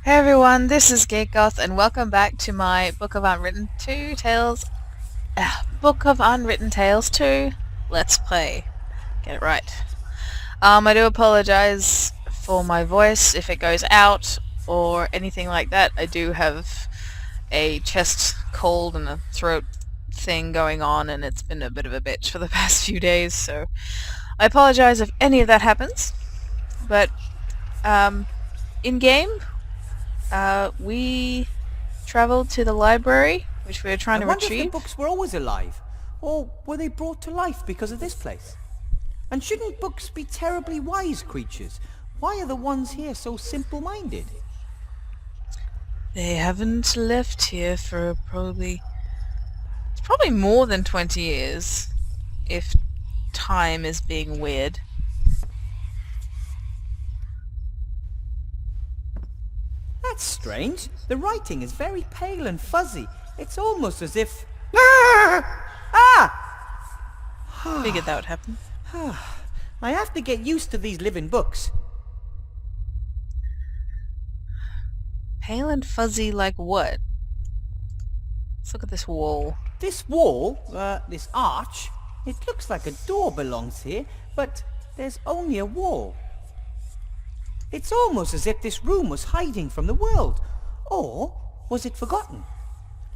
Hey everyone, this is Geekgoth and welcome back to my Book of Unwritten Tales 2 Let's Play. Get it right. I do apologize for my voice if it goes out or anything like that. I do have a chest cold and a throat thing going on and it's been a bit of a bitch for the past few days, so I apologize if any of that happens. But in-game, we traveled to the library, which we were trying to I wonder if retrieve. the books were always alive, or were they brought to life because of this place? And shouldn't books be terribly wise creatures? Why are the ones here so simple-minded? They haven't left here for probably more than 20 years, if time is being weird. That's strange. The writing is very pale and fuzzy. It's almost as if... Figured that would happen. I have to get used to these living books. Pale and fuzzy like what? Let's look at this wall. This wall, this arch, it looks like a door belongs here, but there's only a wall. It's almost as if this room was hiding from the world. Or was it forgotten?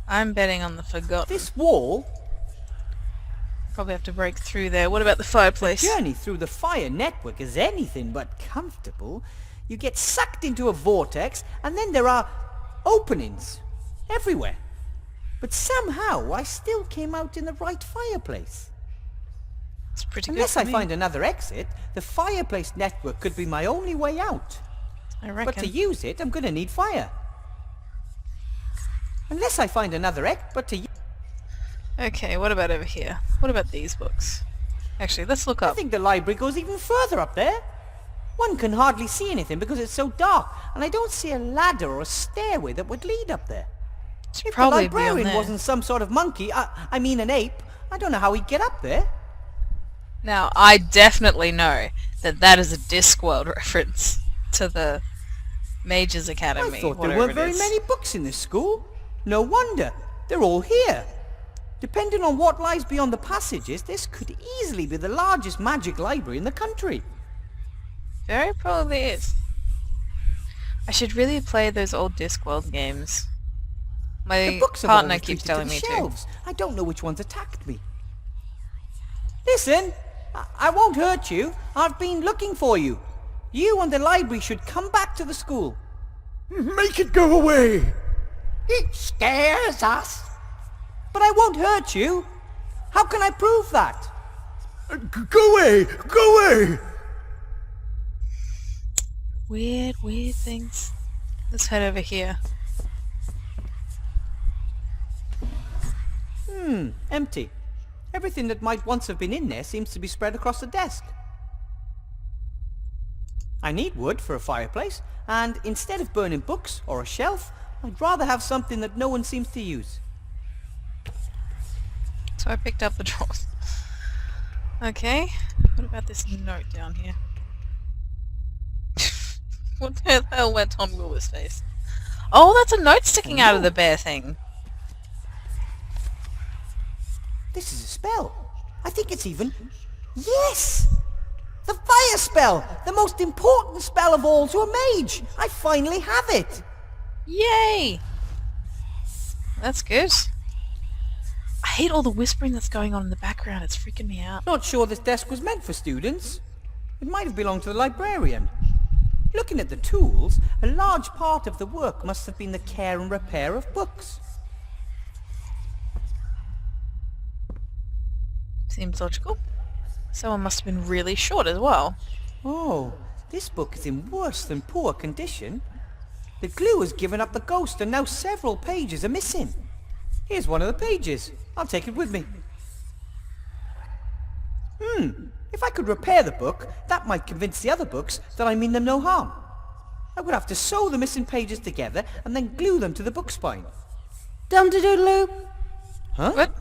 I'm betting on the forgotten. This wall... Probably have to break through there. What about the fireplace? The journey through the fire network is anything but comfortable. You get sucked into a vortex, and then there are openings everywhere. But somehow I still came out in the right fireplace. It's pretty good. Unless for I me. find another exit, the fireplace network could be my only way out. I But reckon. to use it, I'm going to need fire. Unless I find another exit, Okay, what about over here? What about these books? Actually, let's look I up. think the library goes even further up there. One can hardly see anything because it's so dark, and I don't see a ladder or a stairway that would lead up there. Should If the probably be on librarian there. wasn't some sort of monkey, I mean an ape, I don't know how he'd get up there. Now, I definitely know that that is a Discworld reference to the Mages Academy. I thought there whatever weren't it very is. many books in this school. No wonder. They're all here. Depending on what lies beyond the passages, this could easily be the largest magic library in the country. Very probably is. I should really play those old Discworld games. The My books have partner always keeps drifted telling to me the to. shelves. I don't know which ones attacked me. Listen, I won't hurt you. I've been looking for you. You and the library should come back to the school. Make it go away! It scares us. But I won't hurt you. How can I prove that? Go away! Go away! Weird things. Let's head over here. Empty. Everything that might once have been in there seems to be spread across the desk. I need wood for a fireplace, and instead of burning books or a shelf, I'd rather have something that no one seems to use. So I picked up the drawers. Okay. What about this note down here? What the hell went on Wilbur's face? Oh, that's a note sticking out of the bear thing. This is a spell. I think it's even... Yes! The fire spell! The most important spell of all to a mage! I finally have it! Yay! That's good. I hate all the whispering that's going on in the background. It's freaking me out. Not sure this desk was meant for students. It might have belonged to the librarian. Looking at the tools, a large part of the work must have been the care and repair of books. Seems logical. Someone must have been really short as well. Oh, this book is in worse than poor condition. The glue has given up the ghost and now several pages are missing. Here's one of the pages. I'll take it with me. If I could repair the book, that might convince the other books that I mean them no harm. I would have to sew the missing pages together and then glue them to the book spine. Dum-de-doodle-oo. Huh? What?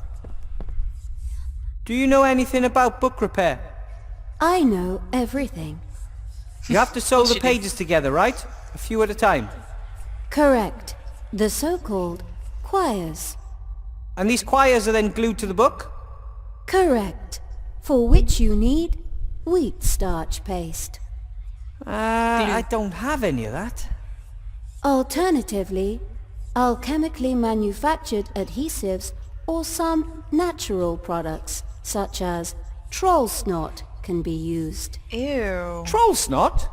Do you know anything about book repair? I know everything. You have to sew the She did. pages together, right? A few at a time. Correct. The so-called quires. And these quires are then glued to the book? Correct. For which you need wheat starch paste. I don't have any of that. Alternatively, alchemically manufactured adhesives or some natural products, such as troll snot, can be used. Ew. Troll snot?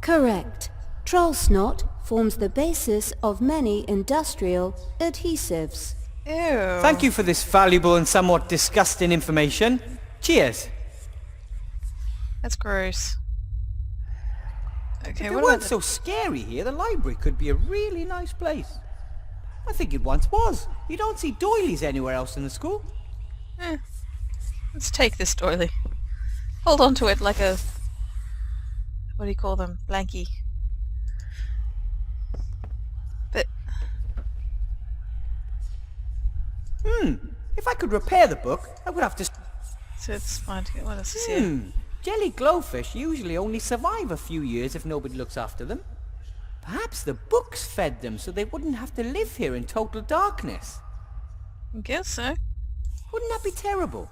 Correct. Troll snot forms the basis of many industrial adhesives. Ew. Thank you for this valuable and somewhat disgusting information. Cheers. That's gross. Okay, If it what weren't about the... so scary here, the library could be a really nice place. I think it once was. You don't see doilies anywhere else in the school. Let's take this doily. Hold on to it like a... What do you call them? Blankie. But... If I could repair the book, I would have to... So it's fine to get... What else is here? Jelly glowfish usually only survive a few years if nobody looks after them. Perhaps the books fed them so they wouldn't have to live here in total darkness. I guess so. Wouldn't that be terrible?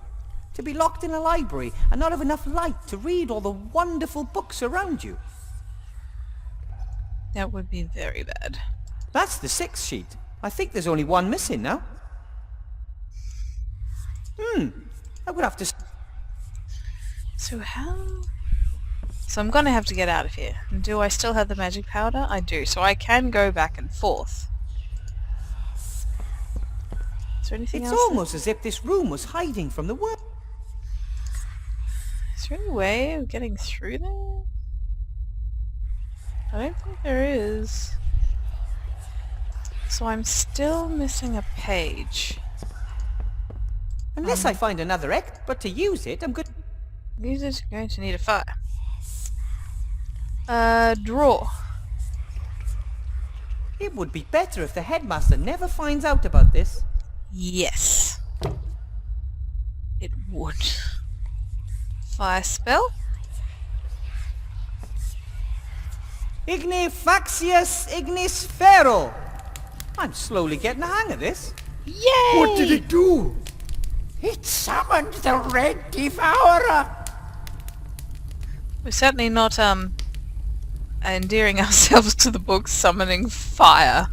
To be locked in a library and not have enough light to read all the wonderful books around you. That would be very bad. That's the 6th sheet. I think there's only one missing now. I would have to... So how... So I'm gonna have to get out of here. And do I still have the magic powder? I do, so I can go back and forth. Is there anything It's else? almost as if this room was hiding from the world. Is there any way of getting through there? I don't think there is. So I'm still missing a page. Unless I find another egg, but to use it, I'm good. Use it, going to need a fire. Drawer. It would be better if the headmaster never finds out about this. Yes. It would. Fire spell. Ignifaxius ignis ferro. I'm slowly getting the hang of this. Yay! What did it do? It summoned the Red Devourer! We're certainly not, endearing ourselves to the book summoning fire.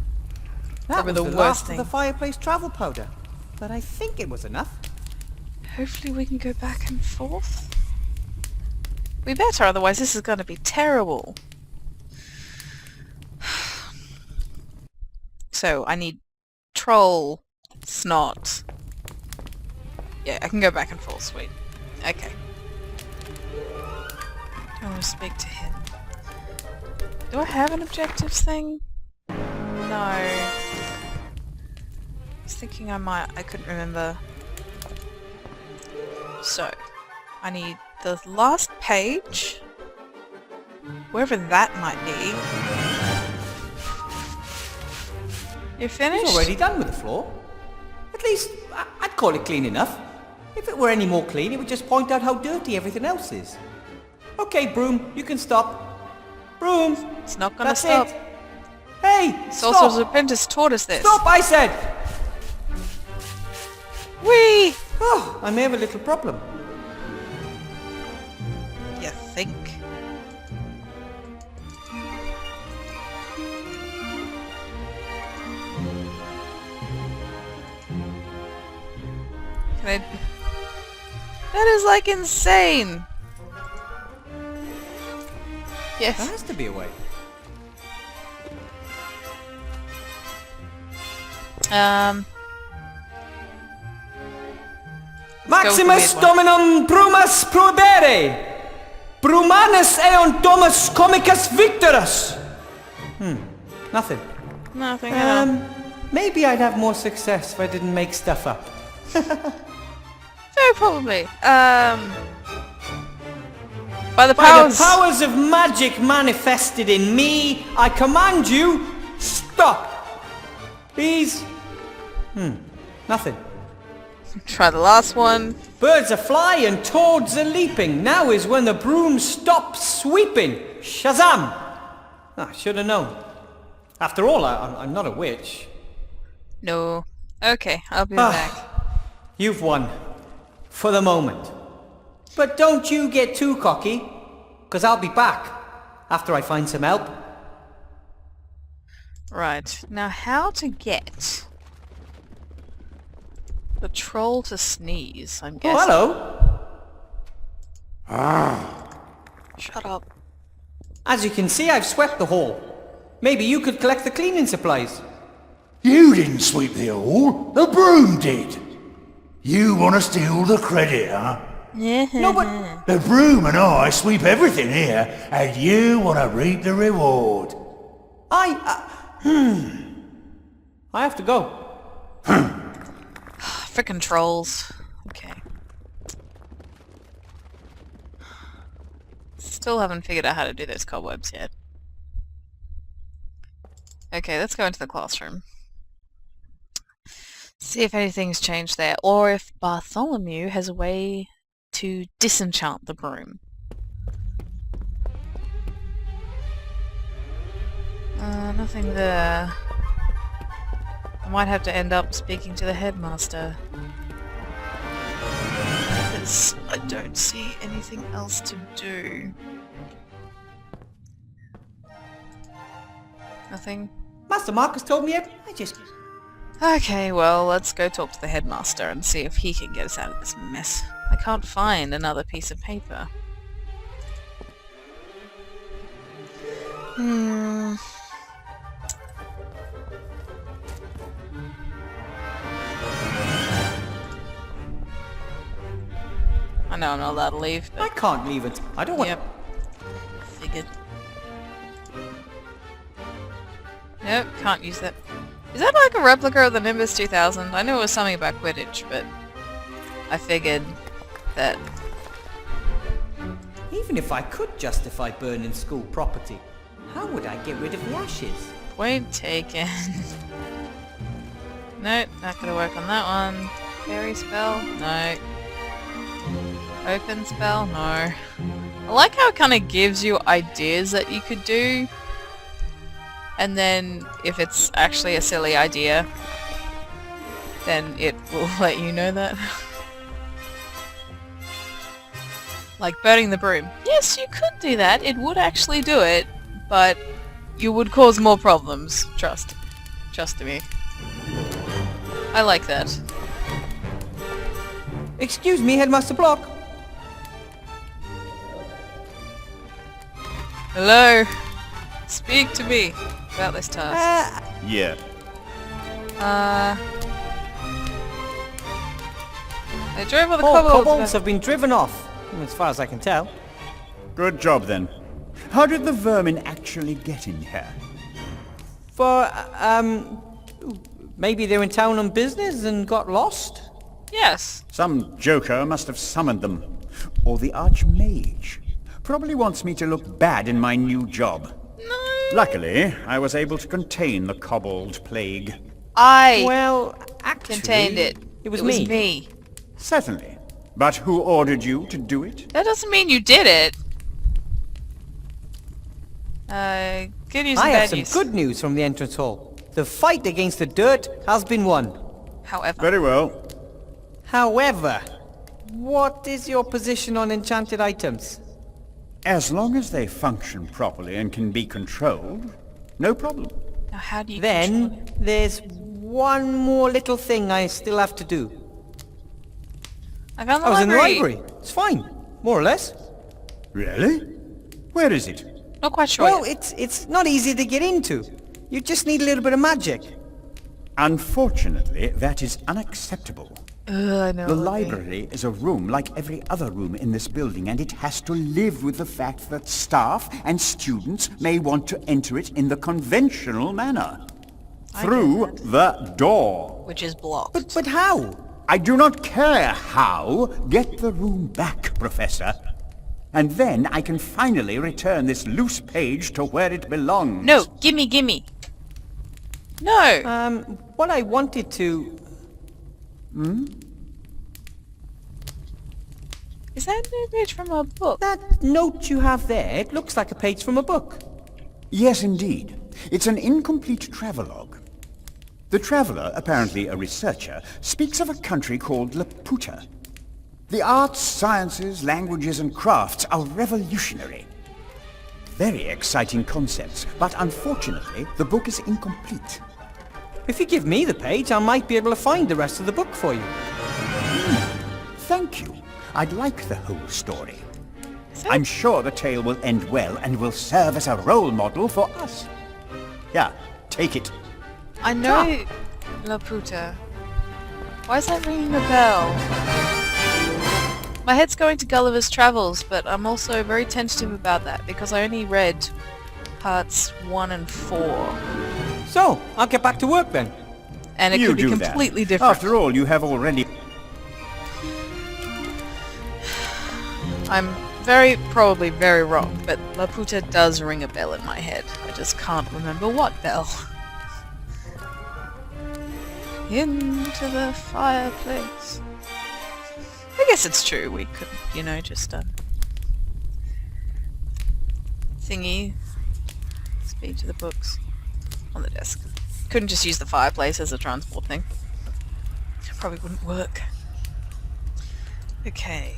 That Probably was the the worst last thing. of the fireplace travel powder. But I think it was enough. Hopefully we can go back and forth. We better, otherwise this is going to be terrible. So, I need troll snot. Yeah, I can go back and forth, sweet. Okay. I want to speak to him. Do I have an objectives thing? No. I was thinking I might. I couldn't remember. So, I need the last page. Wherever that might be. You're finished? He's already done with the floor. At least, I'd call it clean enough. If it were any more clean, it would just point out how dirty everything else is. Okay, Broom, you can stop. Broom! It's not gonna That's stop. it. Hey, Sorcerer's stop! Apprentice taught us this. Stop, I said! Whee! Oh, I may have a little problem. You think? Can I... That is like insane! There Yes. has to be a way. Maximus weird one. Dominum Brumus Probere! Brumanus eon Domus Comicus Victorus! Nothing. Nothing at all. Maybe I'd have more success if I didn't make stuff up. Very probably. By the By powers... the powers of magic manifested in me, I command you, stop! Please? Nothing. Try the last one. Birds are fly and toads are leaping. Now is when the broom stops sweeping. Shazam! I should have known. After all, I'm not a witch. No. Okay, I'll be back. You've won. For the moment. But don't you get too cocky, because I'll be back after I find some help. Right, now how to get the troll to sneeze, I'm Oh, guessing. hello. Shut up. As you can see, I've swept the hall. Maybe you could collect the cleaning supplies. You didn't sweep the hall. The broom did. You want to steal the credit, huh? No, but... The broom and I sweep everything here, and you want to reap the reward. I have to go. Frickin' trolls. Okay. Still haven't figured out how to do those cobwebs yet. Okay, let's go into the classroom. See if anything's changed there, or if Bartholomew has a way to disenchant the broom. Nothing there. I might have to end up speaking to the headmaster. Because I don't see anything else to do. Nothing? Master Marcus told me I just... Okay, well, let's go talk to the headmaster and see if he can get us out of this mess. I can't find another piece of paper. I know I'm not allowed to leave, I but... can't leave it. I don't want... Yep. Figured. Nope, can't use that. Is that like a replica of the Nimbus 2000? I knew it was something about Quidditch, but I figured that... Even if I could justify burning school property, how would I get rid of the ashes? Point taken. Nope, not gonna work on that one. Fairy spell? No. Open spell? No. I like how it kind of gives you ideas that you could do, and then if it's actually a silly idea, then it will let you know that. Like burning the broom. Yes, you could do that. It would actually do it, but you would cause more problems. Trust me. I like that. Excuse me, Headmaster Block. Hello? Speak to me about this task. Yeah. I drove all the All kobolds. kobolds have been driven off, as far as I can tell. Good job, then. How did the vermin actually get in here? Maybe they were in town on business and got lost? Yes. Some joker must have summoned them. Or the Archmage. Probably wants me to look bad in my new job. No. Luckily, I was able to contain the kobold plague. Well, actually... Contained it. It was me. me. Certainly. But who ordered you to do it? That doesn't mean you did it. Good news and I have bad some news. good news from the entrance hall. The fight against the dirt has been won. However. Very well. However, what is your position on enchanted items? As long as they function properly and can be controlled, no problem. Now how do you control Then, it? there's one more little thing I still have to do. I found the I was in the library. library. It's fine, more or less. Really? Where is it? Not quite sure. Well, yet. it's not easy to get into. You just need a little bit of magic. Unfortunately, that is unacceptable. I know. The library is a room like every other room in this building, and it has to live with the fact that staff and students may want to enter it in the conventional manner. Through the door. Which is blocked. But how? I do not care how. Get the room back, Professor. And then I can finally return this loose page to where it belongs. No, gimme. No. What I wanted to... Is that a new page from a book? That note you have there, it looks like a page from a book. Yes, indeed. It's an incomplete travelogue. The traveler, apparently a researcher, speaks of a country called Laputa. The arts, sciences, languages and crafts are revolutionary. Very exciting concepts, but unfortunately the book is incomplete. If you give me the page, I might be able to find the rest of the book for you. Thank you. I'd like the whole story. I'm sure the tale will end well and will serve as a role model for us. Yeah, take it. I know Laputa. Why is that ringing a bell? My head's going to Gulliver's Travels, but I'm also very tentative about that because I only read parts 1 and 4. So, I'll get back to work then. And it You could be do completely that. different. After all, you have already... I'm probably very wrong, but Laputa does ring a bell in my head. I just can't remember what bell. Into the fireplace. I guess it's true, we could, just thingy, speak to the books on the desk. Couldn't just use the fireplace as a transport thing. Probably wouldn't work. Okay.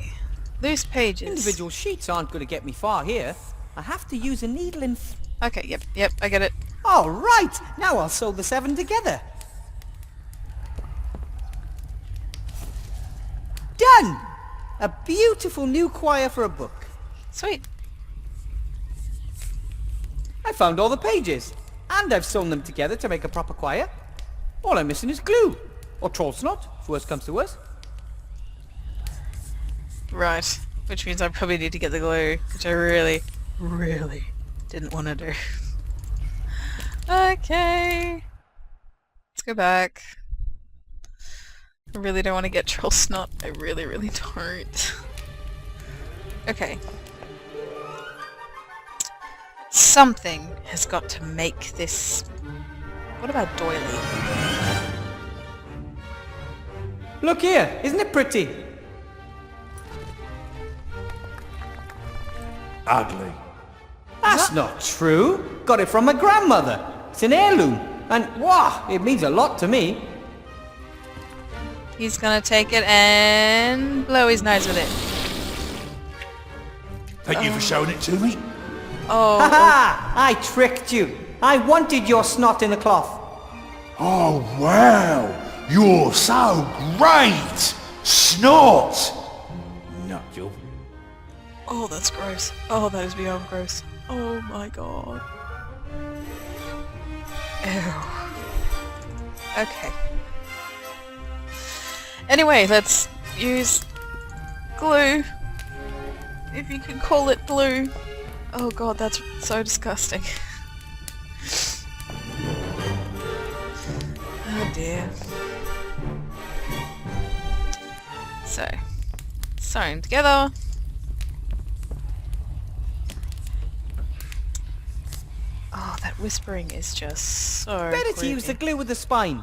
Loose pages. Individual sheets aren't going to get me far here. I have to use a needle and... Okay, yep, I get it. All right! Now I'll sew the 7 together. Done! A beautiful new choir for a book. Sweet. I found all the pages. And I've sewn them together to make a proper choir. All I'm missing is glue. Or troll snot, if worst comes to worst. Right. Which means I probably need to get the glue, which I really, really didn't want to do. Okay. Let's go back. I really don't want to get troll snot. I really, really don't. Okay. Something has got to make this... What about doily? Look here, isn't it pretty? Ugly. That's not true. Got it from my grandmother. It's an heirloom. And, wow, it means a lot to me. He's gonna take it and blow his nose with it. Thank you for showing it to me. Oh, Ha ha! I tricked you. I wanted your snot in the cloth. Oh, wow. You're so great. Snot. Not you. oh, that's gross. Oh, that is beyond gross. Oh my god. Ew. Okay. Anyway, let's use glue. If you can call it glue. Oh god, that's so disgusting. Oh dear. So, sewn together. Oh, that whispering is just so Better to creepy. use the glue with the spine.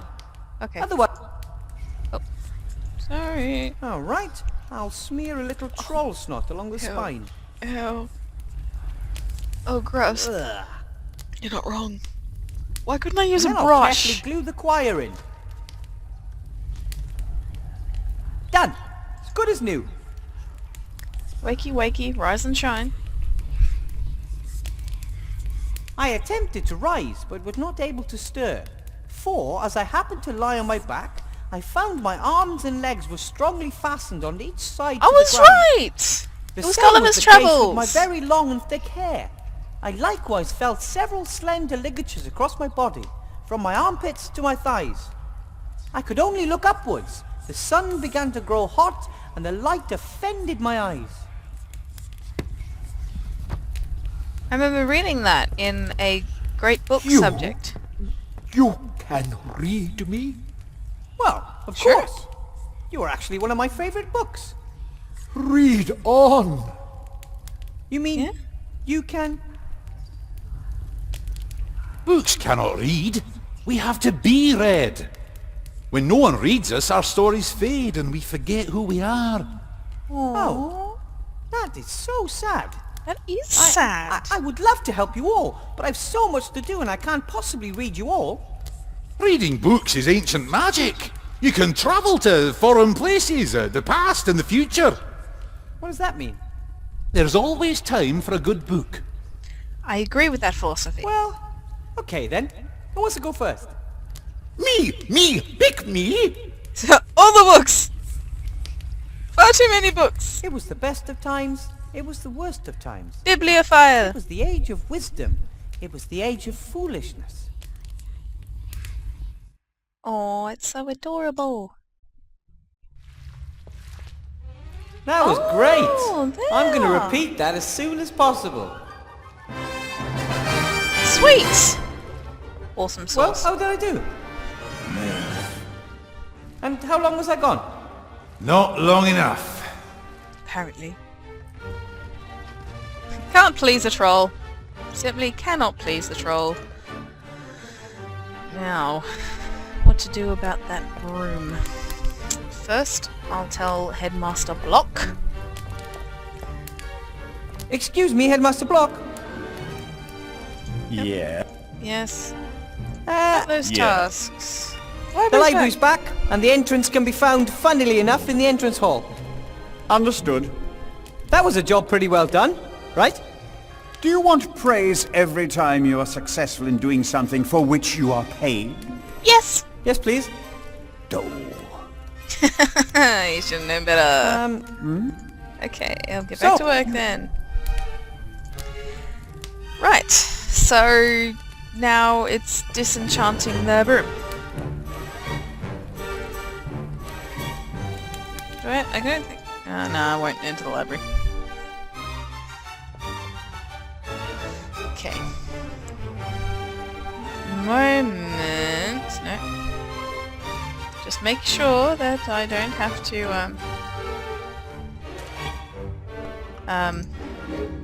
Okay. Otherwise... Sorry. Alright, I'll smear a little troll snot along the spine. Ew. Oh, gross. Ugh. You're not wrong. Why couldn't I use a Then I'll brush? carefully glue the choir in. Done! As good as new. Wakey, wakey, rise and shine. I attempted to rise, but was not able to stir. For, as I happened to lie on my back, I found my arms and legs were strongly fastened on each side I to was the ground. right! The It was same Gulliver's the case with Travels! my very long and thick hair. I likewise felt several slender ligatures across my body, from my armpits to my thighs. I could only look upwards. The sun began to grow hot, and the light offended my eyes. I remember reading that in a great book You? subject. You can read me? Well, of Sure. course. You are actually one of my favorite books. Read on. You mean Yeah? you can... Books cannot read. We have to be read. When no one reads us, our stories fade and we forget who we are. Oh, that is so sad. That is sad. I would love to help you all, but I've so much to do and I can't possibly read you all. Reading books is ancient magic. You can travel to foreign places, the past and the future. What does that mean? There's always time for a good book. I agree with that philosophy. Well, okay then. Who wants to go first? Me, pick me. All the books! Far too many books. It was the best of times. It was the worst of times. Bibliophile. It was the age of wisdom. It was the age of foolishness. Oh, it's so adorable. That was great. there. I'm going to repeat that as soon as possible. Sweet! Awesome Well, sauce. how did I do? And how long was I gone? Not long enough. Apparently. Can't please a troll. Simply cannot please the troll. Now, what to do about that broom? First, I'll tell Headmaster Block. Excuse me, Headmaster Block. Yeah. Yes. Those tasks. The library's back, and the entrance can be found, funnily enough, in the entrance hall. Understood. That was a job pretty well done, right? Do you want praise every time you are successful in doing something for which you are paid? Yes! Yes, please. Dole. You should have known better. Okay, I'll get back to work then. Right, so now it's disenchanting the broom. Right, I don't think... no, I won't enter the library. Okay. Moment... no. Just make sure that I don't have to,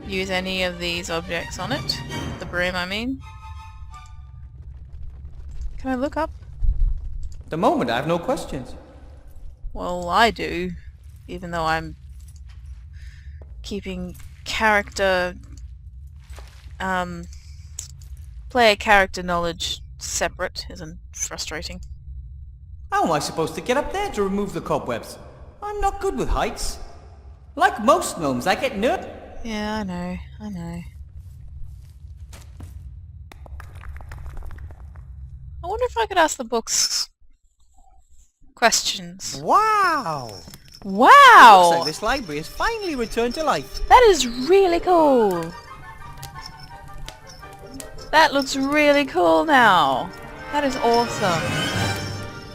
use any of these objects on it. The broom, I mean. Can I look up? At the moment, I have no questions. Well, I do, even though I'm keeping character, player character knowledge separate isn't frustrating. How am I supposed to get up there to remove the cobwebs? I'm not good with heights. Like most gnomes, I get nervous. Yeah, I know. I wonder if I could ask the books questions. Wow! Looks Wow! like this library has finally returned to life. That is really cool. That looks really cool now. That is awesome.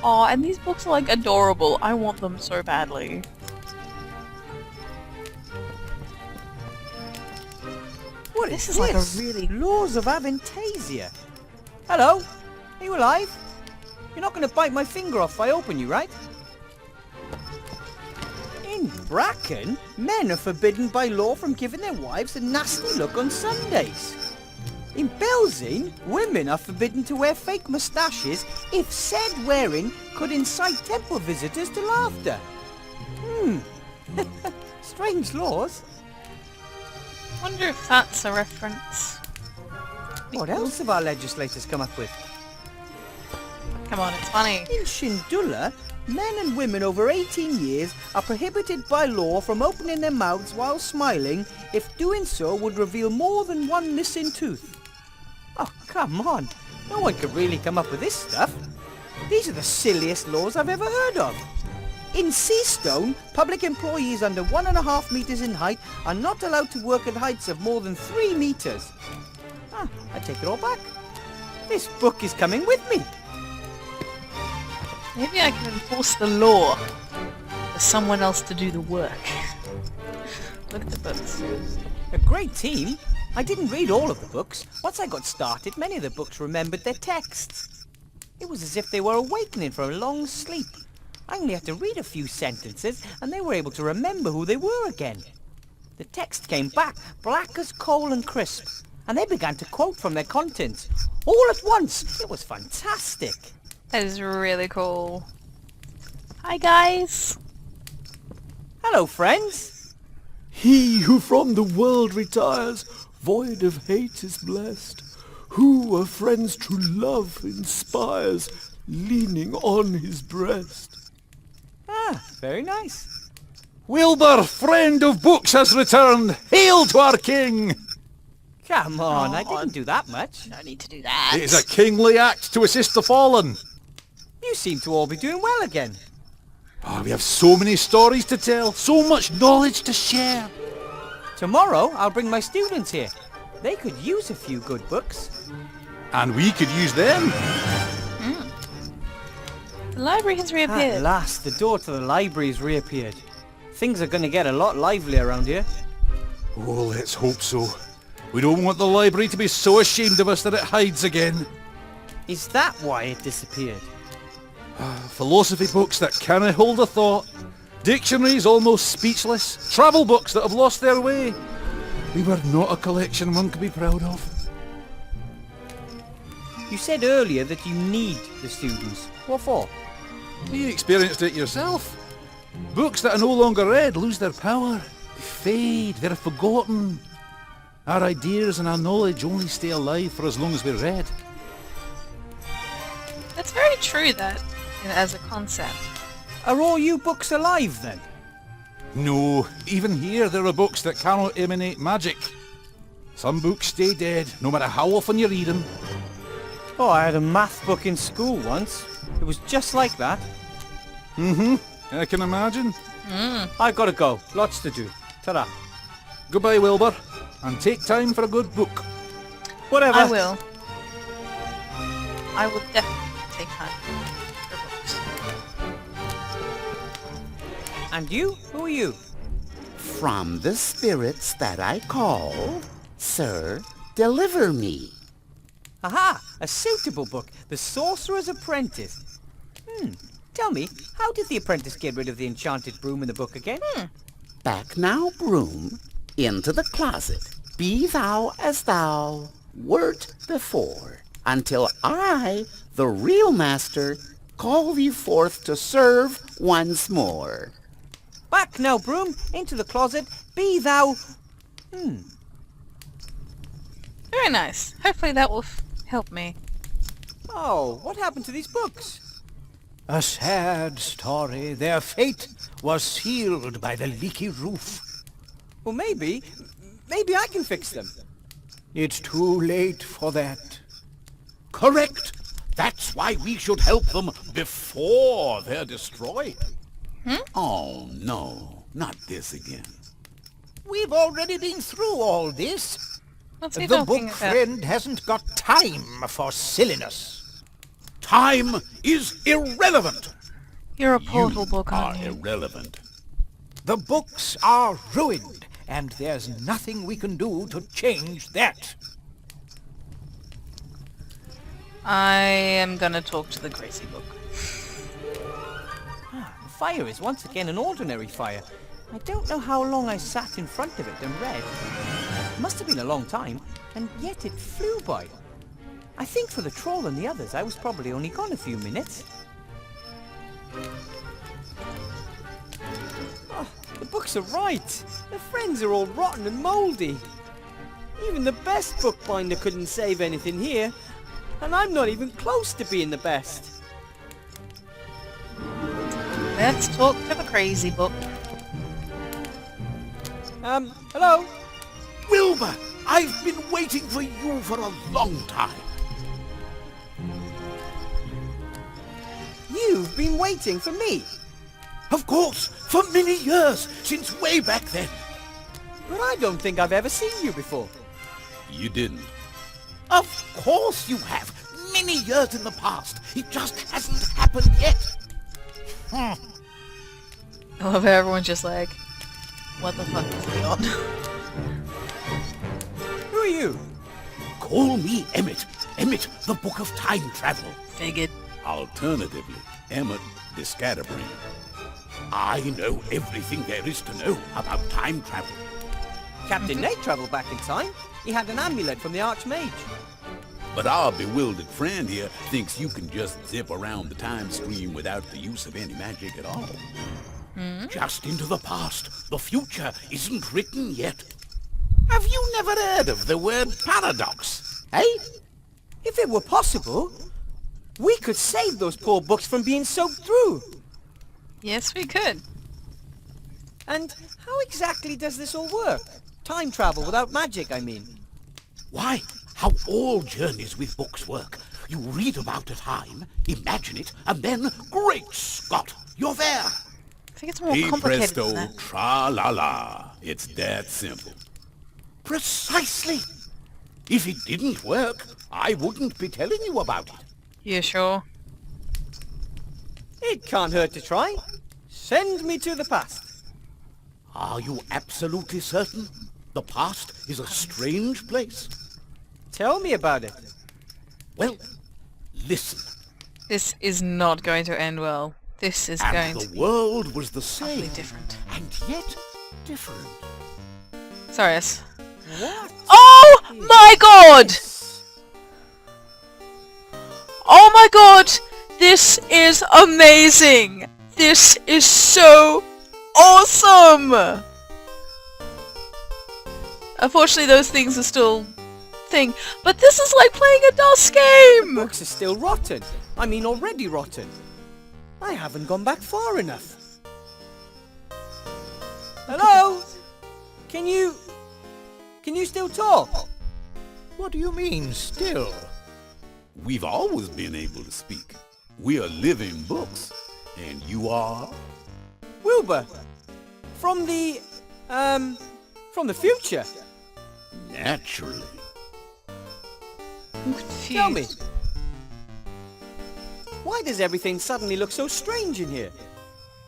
Aw, and these books are like adorable. I want them so badly. What This is is like a this? really... Laws of Aventásia. Hello? Are you alive? You're not going to bite my finger off if I open you, right? In Bracken, men are forbidden by law from giving their wives a nasty look on Sundays. In Belzane, women are forbidden to wear fake moustaches if said wearing could incite temple visitors to laughter. Strange laws. wonder if that's a reference. What else have our legislators come up with? Come on, it's funny. In Shindula, men and women over 18 years are prohibited by law from opening their mouths while smiling if doing so would reveal more than one missing tooth. Oh, come on. No one could really come up with this stuff. These are the silliest laws I've ever heard of. In Seastone, public employees under 1.5 meters in height are not allowed to work at heights of more than 3 meters. I take it all back. This book is coming with me. Maybe I can enforce the law for someone else to do the work. Look at the books. A great team. I didn't read all of the books. Once I got started, many of the books remembered their texts. It was as if they were awakening from a long sleep. I only had to read a few sentences, and they were able to remember who they were again. The text came back, black as coal and crisp, and they began to quote from their contents. All at once. It was fantastic. That is really cool. Hi guys! Hello, friends. He who from the world retires, void of hate is blessed, who a friend's true love inspires, leaning on his breast. Ah, very nice. Wilbur, friend of books, has returned. Hail to our king! Come on, I didn't do that much. No need to do that. It is a kingly act to assist the fallen. You seem to all be doing well again. Oh, we have so many stories to tell, so much knowledge to share. Tomorrow, I'll bring my students here. They could use a few good books. And we could use them. The library has At reappeared. last, the door to the library has reappeared. Things are going to get a lot lively around here. Oh, let's hope so. We don't want the library to be so ashamed of us that it hides again. Is that why it disappeared? Philosophy books that can't hold a thought. Dictionaries almost speechless. Travel books that have lost their way. We were not a collection one could be proud of. You said earlier that you need the students. What for? You experienced it yourself. Books that are no longer read lose their power. They fade. They're forgotten. Our ideas and our knowledge only stay alive for as long as we're read. That's very true, that, as a concept. Are all you books alive then? No, even here there are books that cannot emanate magic. Some books stay dead, no matter how often you read them. Oh, I had a math book in school once. It was just like that. I can imagine. I've got to go. Lots to do. Ta-da. Goodbye, Wilbur, and take time for a good book. Whatever. I will. I will definitely take time for books. And you? Who are you? From the spirits that I call, sir, deliver me. Aha! A suitable book. The Sorcerer's Apprentice. Tell me, how did the apprentice get rid of the enchanted broom in the book again? Back now, broom, into the closet. Be thou as thou wert before, until I, the real master, call thee forth to serve once more. Back now, broom, into the closet. Be thou... Very nice. Hopefully that will help me. Oh, what happened to these books? A sad story. Their fate was sealed by the leaky roof. Well, maybe I can fix them. It's too late for that. Correct. That's why we should help them before they're destroyed. Oh, no, not this again. We've already been through all this. What's he The talking book about? friend hasn't got time for silliness. Time is irrelevant. You're a portal You book, are aren't you? irrelevant. The books are ruined, and there's nothing we can do to change that. I am gonna talk to the crazy book. The fire is once again an ordinary fire. I don't know how long I sat in front of it and read. It must have been a long time, and yet it flew by. I think for the troll and the others, I was probably only gone a few minutes. Oh, the books are right. The friends are all rotten and mouldy. Even the best bookbinder couldn't save anything here, and I'm not even close to being the best. Let's talk to the crazy book. Hello? Wilbur, I've been waiting for you for a long time. You've been waiting for me. Of course, for many years, since way back then. But I don't think I've ever seen you before. You didn't. Of course you have. Many years in the past. It just hasn't happened yet. I love how everyone's just like, what the fuck is he on? Who are you? Call me Emmett. Emmett, the Book of Time Travel. Figured. Alternatively, Emmett, the Scatterbrain. I know everything there is to know about time travel. Captain Nate travelled back in time. He had an amulet from the Archmage. But our bewildered friend here thinks you can just zip around the time stream without the use of any magic at all. Just into the past. The future isn't written yet. Have you never heard of the word paradox? Eh? If it were possible, we could save those poor books from being soaked through. Yes, we could. And how exactly does this all work? Time travel without magic, I mean. Why, how all journeys with books work. You read about a time, imagine it, and then, great Scott, you're there. I think it's more complicated than that. Tra-la-la. It's that simple. Precisely. If it didn't work, I wouldn't be telling you about it. You sure? It can't hurt to try. Send me to the past. Are you absolutely certain? The past is a strange place. Tell me about it. Well, listen. This is not going to end well. This is going And to the be world was the same, totally different. and yet different. Sorry, yes. What? Oh my god! Oh my god! This is amazing! This is so awesome! Unfortunately, those things are still thing, but this is like playing a DOS game! Books are still rotten. I mean, already rotten. I haven't gone back far enough. Hello? Can you still talk? What do you mean, still? We've always been able to speak. We are living books. And you are? Wilbur, from the future. Naturally. I'm confused. Tell me, why does everything suddenly look so strange in here?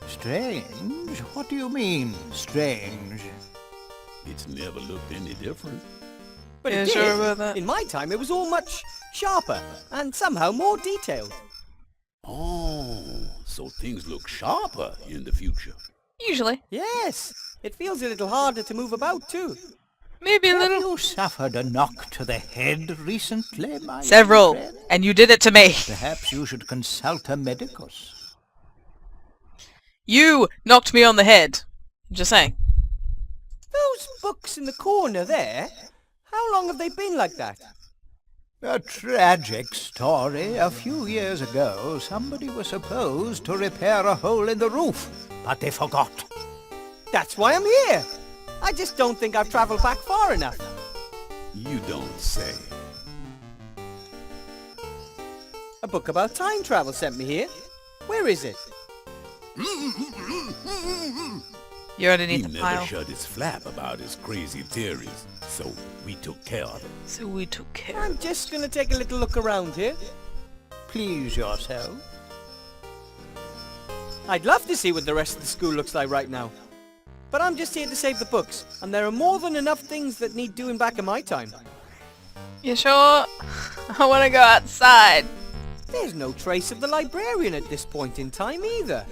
Strange? What do you mean, strange? It's never looked any different. But Yeah, it sure did. about that. In my time, it was all much sharper and somehow more detailed. Oh, so things look sharper in the future. Usually. Yes, it feels a little harder to move about too. Maybe a Have little. you suffered a knock to the head recently, my young Several. friend? And you did it to me. Perhaps you should consult a medicus. You knocked me on the head. Just saying. Those books in the corner there, how long have they been like that? A tragic story. A few years ago, somebody was supposed to repair a hole in the roof, but they forgot. That's why I'm here. I just don't think I've traveled back far enough. You don't say. A book about time travel sent me here. Where is it? You're He underneath the never pile. shut his flap about his crazy theories, so we took care of it. So we took care. I'm just gonna take a little look around here. Please yourself. I'd love to see what the rest of the school looks like right now. But I'm just here to save the books, and there are more than enough things that need doing back in my time. You sure? I want to go outside. There's no trace of the librarian at this point in time either.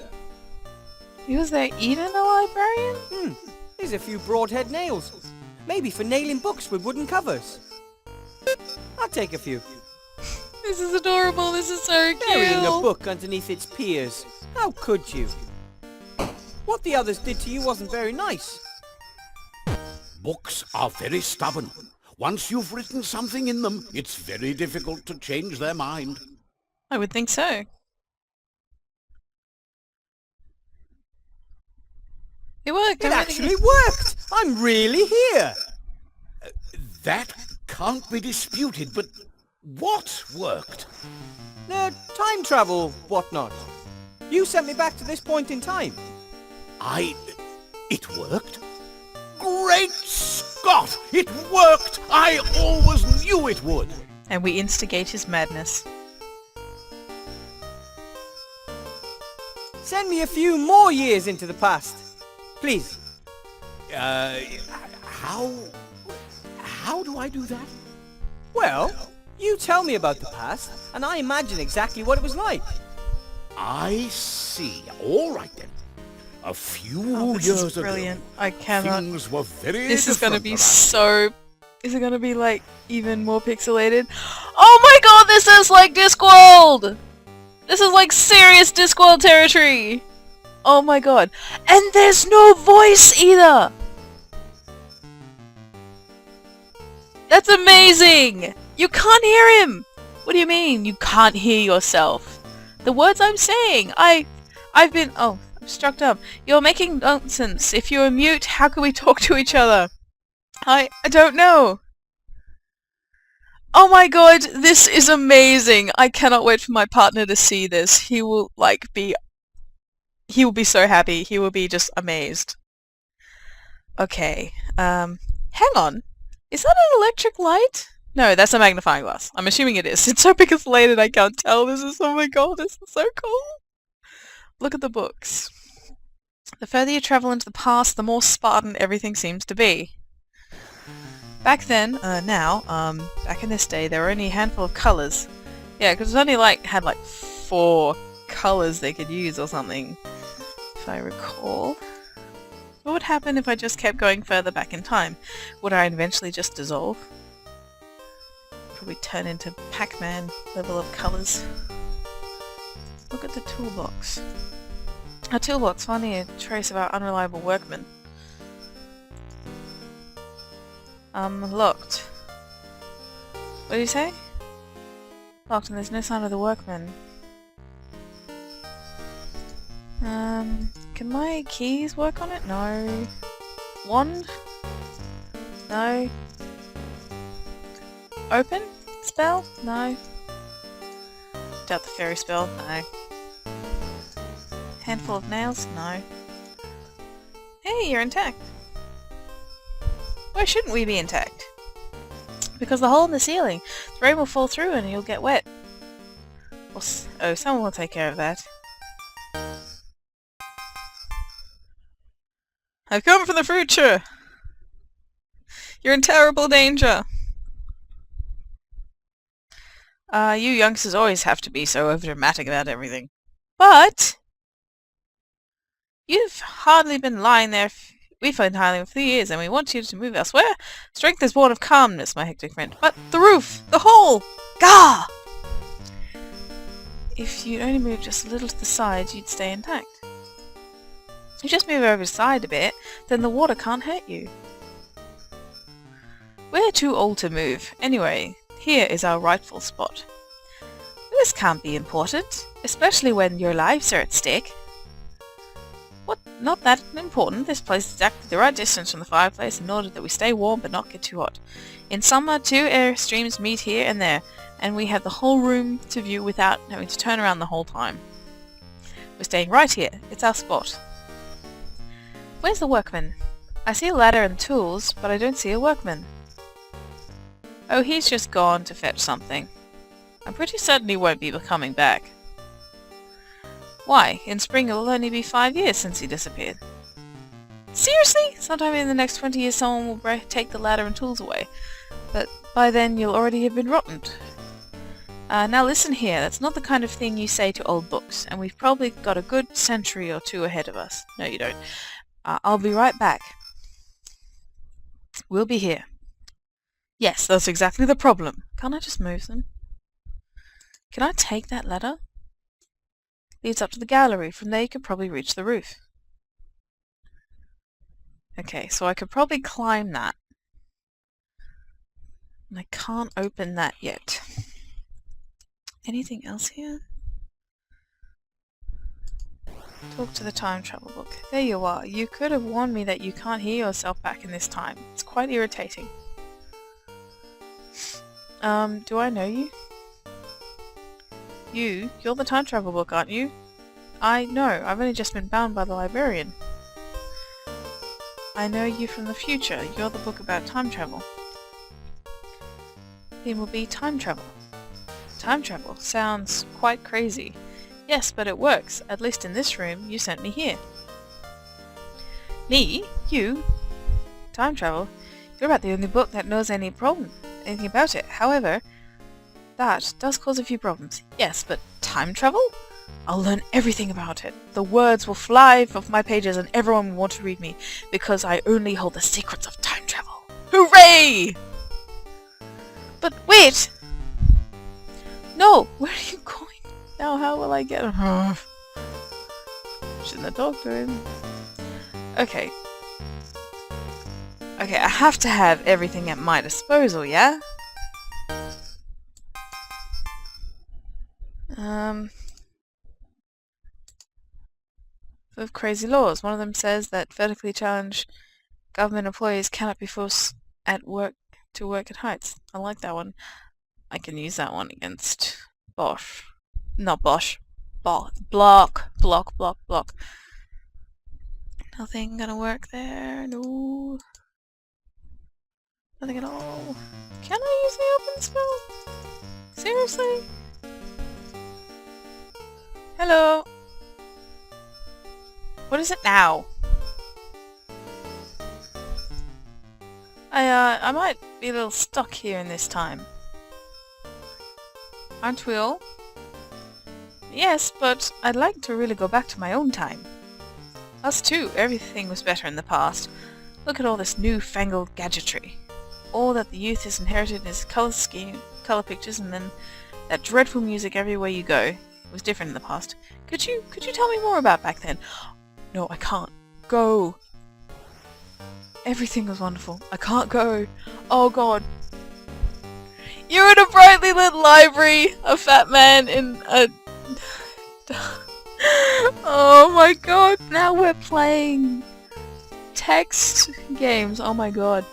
Was there even a librarian? There's a few broadhead nails. Maybe for nailing books with wooden covers. I'll take a few. This is adorable. This is so Burying a cute. book underneath its peers. How could you? What the others did to you wasn't very nice. Books are very stubborn. Once you've written something in them, it's very difficult to change their mind. I would think so. It worked. It I really- actually worked! I'm really here! That can't be disputed, but what worked? The time travel, whatnot. You sent me back to this point in time. It worked? Great Scott! It worked! I always knew it would! And we instigate his madness. Send me a few more years into the past. Please. How do I do that? Well, you tell me about the past, and I imagine exactly what it was like. I see. All right then. A few Oh, this years is brilliant. I ago, cannot. things were very This is gonna different be around. so... Is it gonna be like even more pixelated? Oh my god, this is like Discworld! This is like serious Discworld territory! Oh my god. And there's no voice either! That's amazing! You can't hear him! What do you mean, you can't hear yourself? The words I'm saying! I've been... Oh, I'm struck dumb. You're making nonsense. If you're mute, how can we talk to each other? I don't know. Oh my god, this is amazing! I cannot wait for my partner to see this. He will, he will be so happy. He will be just amazed. Okay, hang on. Is that an electric light? No, that's a magnifying glass. I'm assuming it is. It's so big it's late and I can't tell. This is, oh my god, this is so cool. Look at the books. The further you travel into the past, the more Spartan everything seems to be. Back then, back in this day, there were only a handful of colours. Yeah, because it only had 4 colours they could use or something, if I recall. What would happen if I just kept going further back in time? Would I eventually just dissolve? Probably turn into Pac-Man level of colours. Look at the toolbox. A toolbox, finding a trace of our unreliable workmen. Locked. What do you say? Locked and there's no sign of the workmen. Can my keys work on it? No. Wand? No. Open? Spell? No. Doubt the fairy spell? No. Handful of nails? No. Hey, you're intact. Why shouldn't we be intact? Because the hole in the ceiling. The rain will fall through and you'll get wet. Oh, someone will take care of that. I've come from the future! You're in terrible danger! You youngsters always have to be so overdramatic about everything. But... You've hardly been lying there. We've been hiding for 3 years and we want you to move elsewhere. Strength is born of calmness, my hectic friend. But the roof! The hole! Gah! If you'd only move just a little to the side, you'd stay intact. If you just move over the side a bit, then the water can't hurt you. We're too old to move. Anyway, here is our rightful spot. This can't be important, especially when your lives are at stake. What? Not that important. This place is exactly the right distance from the fireplace in order that we stay warm but not get too hot. In summer, 2 air streams meet here and there, and we have the whole room to view without having to turn around the whole time. We're staying right here. It's our spot. Where's the workman? I see a ladder and tools, but I don't see a workman. Oh, he's just gone to fetch something. I'm pretty certain he won't be coming back. Why? In spring it will only be 5 years since he disappeared. Seriously? Sometime in the next 20 years someone will take the ladder and tools away. But by then you'll already have been rottened. Now listen here, that's not the kind of thing you say to old books, and we've probably got a good century or 2 ahead of us. No, you don't. I'll be right back. We'll be here. Yes, that's exactly the problem. Can't I just move them? Can I take that ladder? Leads up to the gallery. From there you could probably reach the roof. Okay, so I could probably climb that. And I can't open that yet. Anything else here? Talk to the time travel book. There you are. You could have warned me that you can't hear yourself back in this time. It's quite irritating. Do I know you? You're the time travel book, aren't you? I know. I've only just been bound by the librarian. I know you from the future. You're the book about time travel. Theme will be time travel. Time travel sounds quite crazy. Yes, but it works. At least in this room, you sent me here. Me? You? Time travel? You're about the only book that knows anything about it. However, that does cause a few problems. Yes, but time travel? I'll learn everything about it. The words will fly off my pages and everyone will want to read me, because I only hold the secrets of time travel. Hooray! But wait! No! Where are you going? Now how will I get... shouldn't have talked to him. Okay. Okay, I have to have everything at my disposal, yeah? Of crazy laws. One of them says that vertically challenged government employees cannot be forced at work to work at heights. I like that one. I can use that one against Bosch. Not Bosch. Block. Nothing gonna work there. No. Nothing at all. Can I use the open spell? Seriously? Hello? What is it now? I might be a little stuck here in this time. Aren't we all? Yes, but I'd like to really go back to my own time. Us too. Everything was better in the past. Look at all this newfangled gadgetry. All that the youth has inherited is colour scheme, colour pictures, and then that dreadful music everywhere you go. It was different in the past. Could you tell me more about back then? No, I can't. Go. Everything was wonderful. I can't go. Oh god. You're in a brightly lit library. A fat man in a... Oh my god. Now we're playing text games. Oh my god.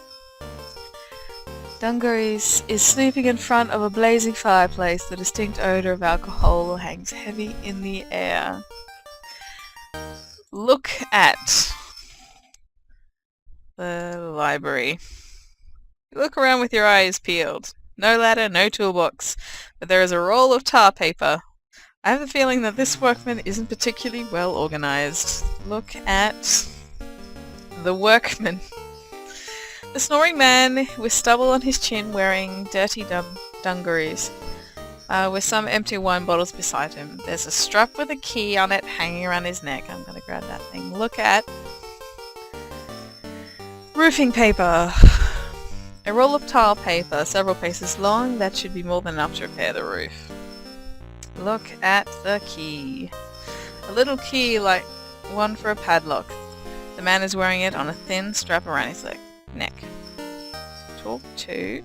Dungarees is sleeping in front of a blazing fireplace. The distinct odour of alcohol hangs heavy in the air. Look at the library. Look around with your eyes peeled. No ladder, no toolbox, but there is a roll of tar paper. I have the feeling that this workman isn't particularly well organised. Look at the workman. The snoring man with stubble on his chin wearing dirty dungarees. With some empty wine bottles beside him. There's a strap with a key on it hanging around his neck. I'm gonna grab that thing. Look at roofing paper. A roll of tile paper, several paces long. That should be more than enough to repair the roof. Look at the key. A little key like one for a padlock. The man is wearing it on a thin strap around his neck. Talk to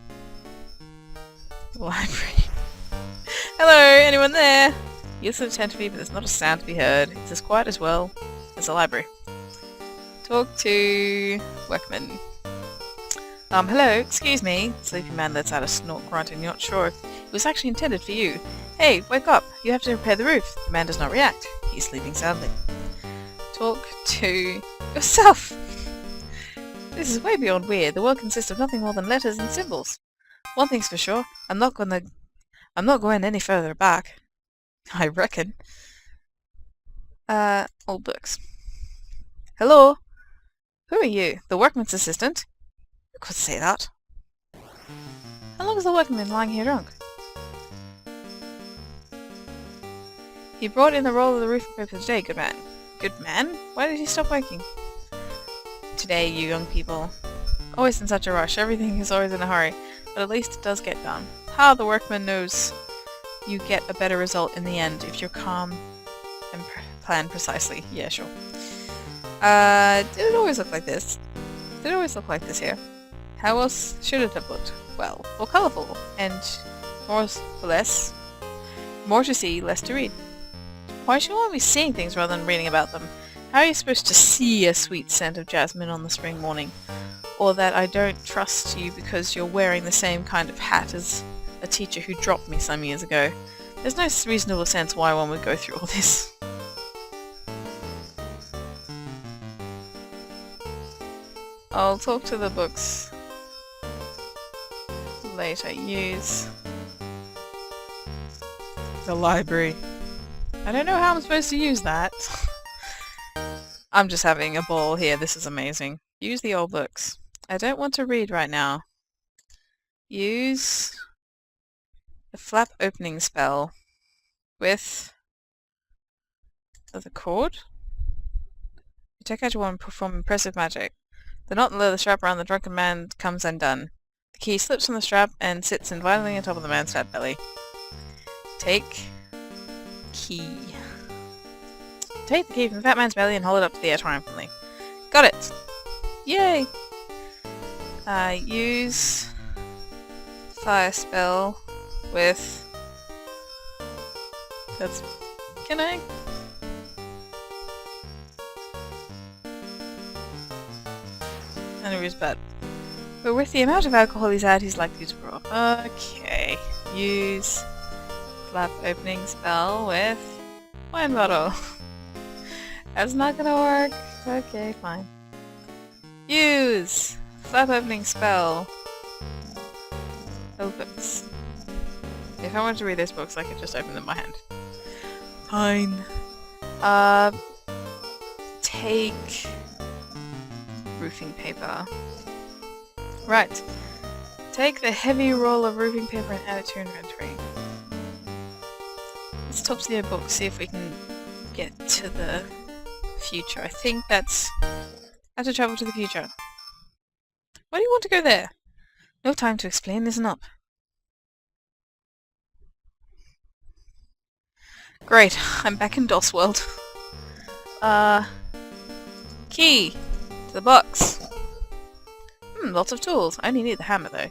the library. Hello, anyone there? You listen attentively, but there's not a sound to be heard. It's as quiet as well as the library. Talk to workman. Hello, excuse me. Sleepy man lets out a snort grunt and you're not sure if it was actually intended for you. Hey, wake up. You have to repair the roof. The man does not react. He's sleeping soundly. Talk to yourself. This is way beyond weird. The world consists of nothing more than letters and symbols. One thing's for sure. I'm not going any further back. I reckon. Old books. Hello? Who are you? The workman's assistant? You could say that. How long has the workman been lying here drunk? He brought in the roll of the roofing paper today, good man. Good man? Why did he stop working? Today, you young people. Always in such a rush. Everything is always in a hurry. But at least it does get done. How the workman knows you get a better result in the end if you're calm and plan precisely. Yeah, sure. Did it always look like this? Did it always look like this here? How else should it have looked? Well, more colourful, and more to see, less to read. Why should one be seeing things rather than reading about them? How are you supposed to see a sweet scent of jasmine on the spring morning? Or that I don't trust you because you're wearing the same kind of hat as a teacher who dropped me some years ago. There's no reasonable sense why one would go through all this. I'll talk to the books later. Use the library. I don't know how I'm supposed to use that. I'm just having a ball here. This is amazing. Use the old books. I don't want to read right now. Use the flap opening spell with the cord. You take out your wand and perform impressive magic. The knot and leather strap around the drunken man comes undone. The key slips from the strap and sits invitingly on top of the man's fat belly. Take key. Take the key from the fat man's belly and hold it up to the air triumphantly. Got it! Yay! Use fire spell with... That's... Can I? And it was bad. But with the amount of alcohol he's had, he's likely to grow. Okay. Use flap opening spell with wine bottle. That's not gonna work. Okay, fine. Use flap opening spell. Oh, books. If I wanted to read those books, I could just open them by hand. Fine. Take roofing paper. Right. Take the heavy roll of roofing paper and add it to your inventory. Let's talk to the book, see if we can get to the future. I think that's... how to travel to the future. Why do you want to go there? No time to explain, listen up. Great, I'm back in DOS world. Key to the box. Lots of tools. I only need the hammer though.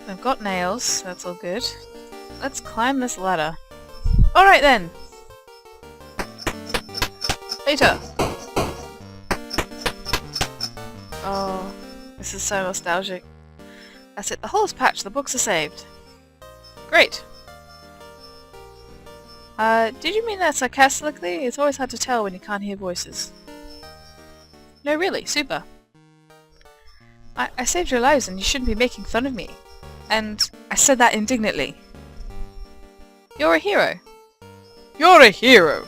I've got nails, that's all good. Let's climb this ladder. Alright then! Later! Oh, this is so nostalgic. That's it, the hole is patched, the books are saved. Great! Did you mean that sarcastically? It's always hard to tell when you can't hear voices. No, really, super. I saved your lives and you shouldn't be making fun of me. And I said that indignantly. You're a hero. You're a hero!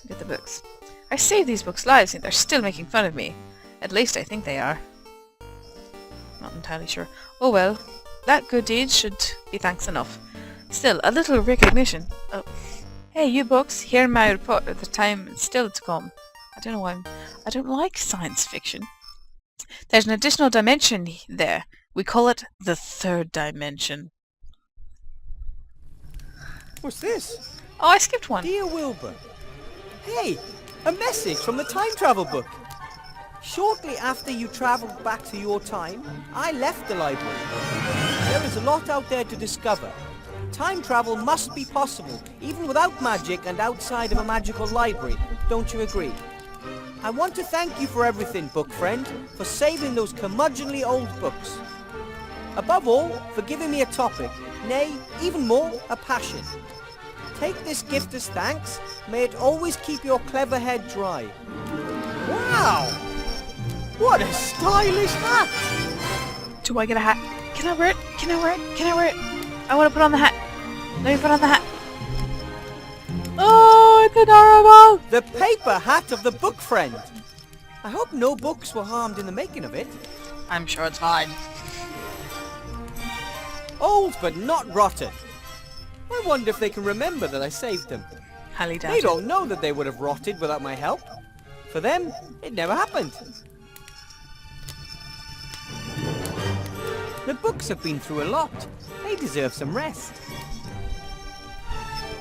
Get the books. I saved these books' lives and they're still making fun of me. At least I think they are. Not entirely sure. Oh well, that good deed should be thanks enough. Still, a little recognition. Oh. Hey, you books, hear my report at the time is still to come. I don't know why I don't like science fiction. There's an additional dimension there. We call it the third dimension. What's this? Oh, I skipped one. Dear Wilbur. Hey, a message from the time travel book. Shortly after you travelled back to your time, I left the library. There is a lot out there to discover. Time travel must be possible, even without magic and outside of a magical library. Don't you agree? I want to thank you for everything, book friend, for saving those curmudgeonly old books. Above all, for giving me a topic, nay, even more, a passion. Take this gift as thanks. May it always keep your clever head dry. Wow! What a stylish hat! Do I get a hat? Can I wear it? Can I wear it? Can I wear it? I want to put on the hat. Let me put on the hat. Oh, it's adorable! The paper hat of the book friend. I hope no books were harmed in the making of it. I'm sure it's fine. Old but not rotten. I wonder if they can remember that I saved them. Highly doubt They it. don't know that they would have rotted without my help. For them, it never happened. The books have been through a lot. They deserve some rest.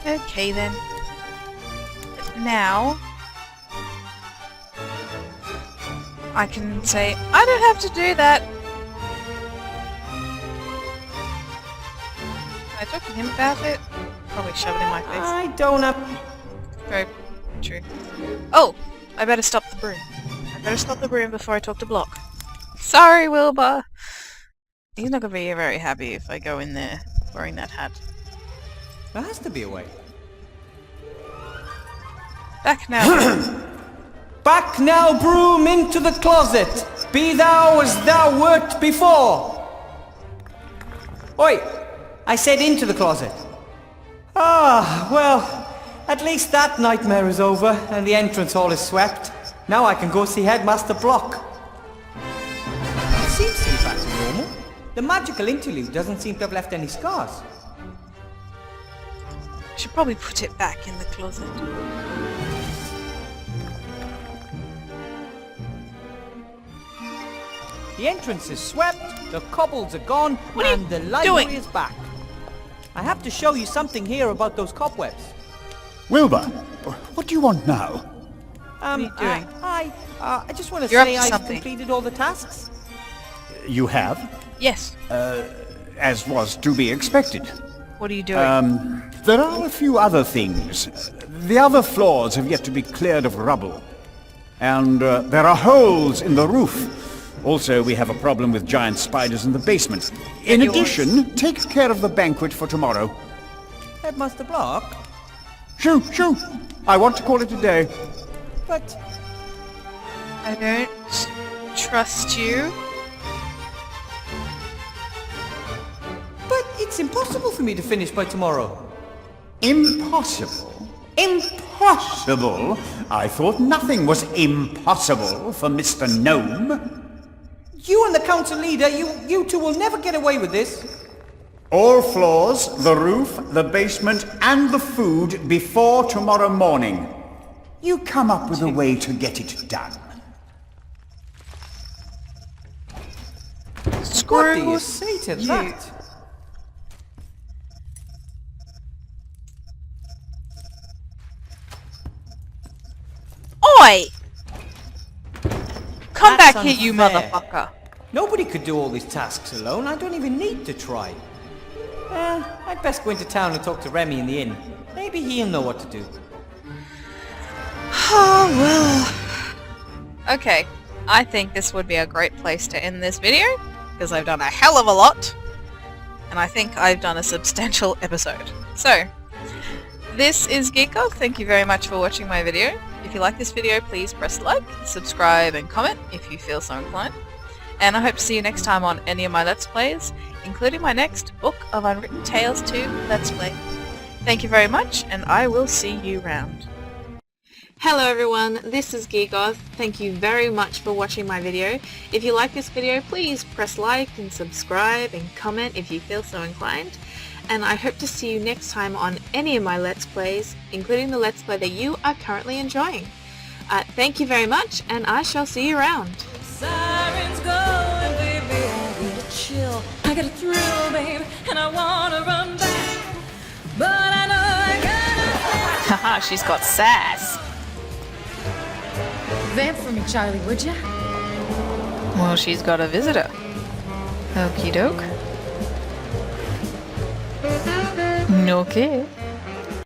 Okay then. Now I can say, I don't have to do that. Can I talk to him about it? Probably shove it in my face. I don't have... Very true. Oh! I better stop the broom. I better stop the broom before I talk to Block. Sorry, Wilbur! He's not gonna be very happy if I go in there wearing that hat. There has to be a way. Back now. Back now, broom, into the closet. Be thou as thou wert before. Oi! I said into the closet. Ah, well, at least that nightmare is over and the entrance hall is swept. Now I can go see Headmaster Block. It seems to be back to normal. The magical interlude doesn't seem to have left any scars. I should probably put it back in the closet. The entrance is swept, the cobbles are gone, What are and you the library doing? is back. I have to show you something here about those cobwebs. Wilbur, what do you want now? What are you doing? I just want to You're up say to I've something. completed all the tasks. You have, Yes. as was to be expected. What are you doing? There are a few other things. The other floors have yet to be cleared of rubble. And there are holes in the roof. Also, we have a problem with giant spiders in the basement. In addition, take care of the banquet for tomorrow. Headmaster Block? Shoo, shoo! I want to call it a day. But I don't trust you. it's impossible for me to finish by tomorrow. Impossible? Impossible? I thought nothing was impossible for Mr. Gnome. You and the council leader, you two will never get away with this. All floors, the roof, the basement, and the food before tomorrow morning. You come up with a way to get it done. What do you say to you. that? Oi! Come That's back here, you unfair. motherfucker. Nobody could do all these tasks alone. I don't even need to try. I'd best go into town and talk to Remy in the inn. Maybe he'll know what to do. Oh, well. Okay, I think this would be a great place to end this video, because I've done a hell of a lot, and I think I've done a substantial episode. So, this is Geeko. Thank you very much for watching my video. If you like this video, please press like, subscribe, and comment if you feel so inclined. And I hope to see you next time on any of my Let's Plays, including my next Book of Unwritten Tales 2 Let's Play. Thank you very much, and I will see you round. Hello everyone, this is Geegoth. Thank you very much for watching my video. If you like this video, please press like and subscribe and comment if you feel so inclined. And I hope to see you next time on any of my Let's Plays, including the Let's Play that you are currently enjoying. Thank you very much, and I shall see you around. Sirens going, baby, I get a chill. I get a thrill, babe, and I wanna run back. But I know I gotta Haha, she's got sass. vamp for me, Charlie, would ya? Well, she's got a visitor. Okie doke. Okay.